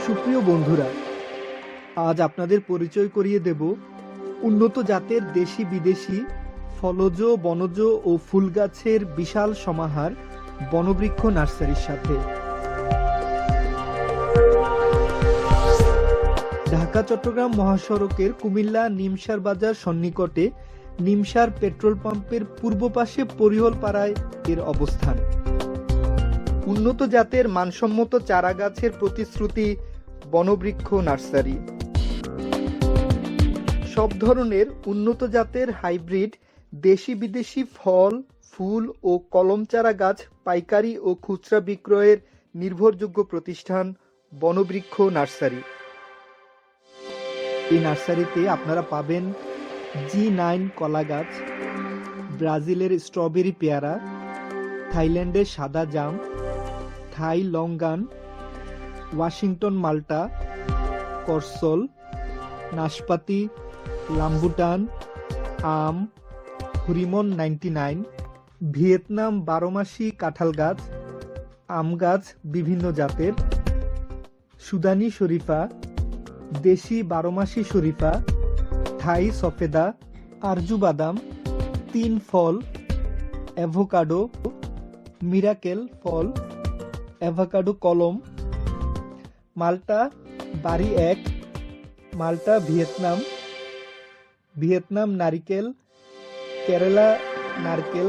সুপ্রিয় বন্ধুরা, আজ আপনাদের পরিচয় করিয়ে দেব উন্নত জাতের দেশি বিদেশি ফলজ, বনজ ও ফুল গাছের বিশাল সমাহার বনবৃক্ষ নার্সারির সাথে। ঢাকা চট্টগ্রাম মহাসড়কের কুমিল্লা নিমসার বাজার সন্নিকটে নিমসার পেট্রোল পাম্পের পূর্ব পাশে পরিহল পাড়ায় এর অবস্থান। উন্নত জাতের মানসম্মত চারা গাছের প্রতিশ্রুতি বনবৃক্ষ নার্সারি। সব ধরনের উন্নত জাতের হাইব্রিড দেশি বিদেশি ফল, ফুল ও কলম চারা গাছ পাইকারি ও খুচরা বিক্রয়ের নির্ভরযোগ্য প্রতিষ্ঠান বনবৃক্ষ নার্সারি। এই নার্সারিতে আপনারা পাবেন G9 কলা গাছ, ব্রাজিলের স্ট্রবেরি পেয়ারা, থাইল্যান্ডের সাদা জাম, থাই লঙ্গান, ওয়াশিংটন মাল্টা, করসল, নাশপাতি, লাম্বুটান, আম, হরিমন 99, ভিয়েতনাম 12 মাসি কাঁঠাল গাছ, আম গাছ বিভিন্ন জাতের, সুদানি শরীফা, দেশি 12 মাসি শরীফা, থাই সফেদা, আরজু বাদাম, 3 ফল, অ্যাভোকাডো, মিরাকেল ফল, অ্যাভোকাডো কলম, মাল্টা বাড়ি 1, মাল্টা ভিয়েতনাম নারিকেল, কেরালা নারকেল,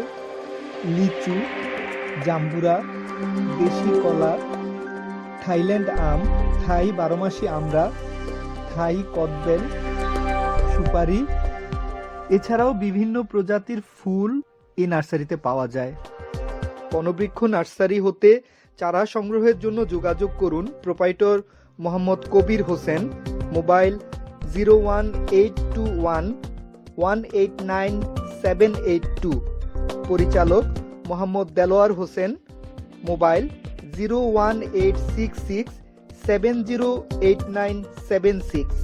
লিচু, জাম্বুরা, দেশি কলা, থাইল্যান্ড আম, থাই 12 মাসি আমড়া, থাই কদবেল, সুপারি, এছাড়াও বিভিন্ন প্রজাতির ফুল এই নার্সারিতে পাওয়া যায়। বনবৃক্ষ নার্সারি হতে চারা সংগ্রহের জন্য যোগাযোগ করুন প্রোপাইটর মোহাম্মদ কবির হোসেন, মোবাইল 01821189782, পরিচালক মোহাম্মদ দেলোয়ার হোসেন, মোবাইল 01866708976।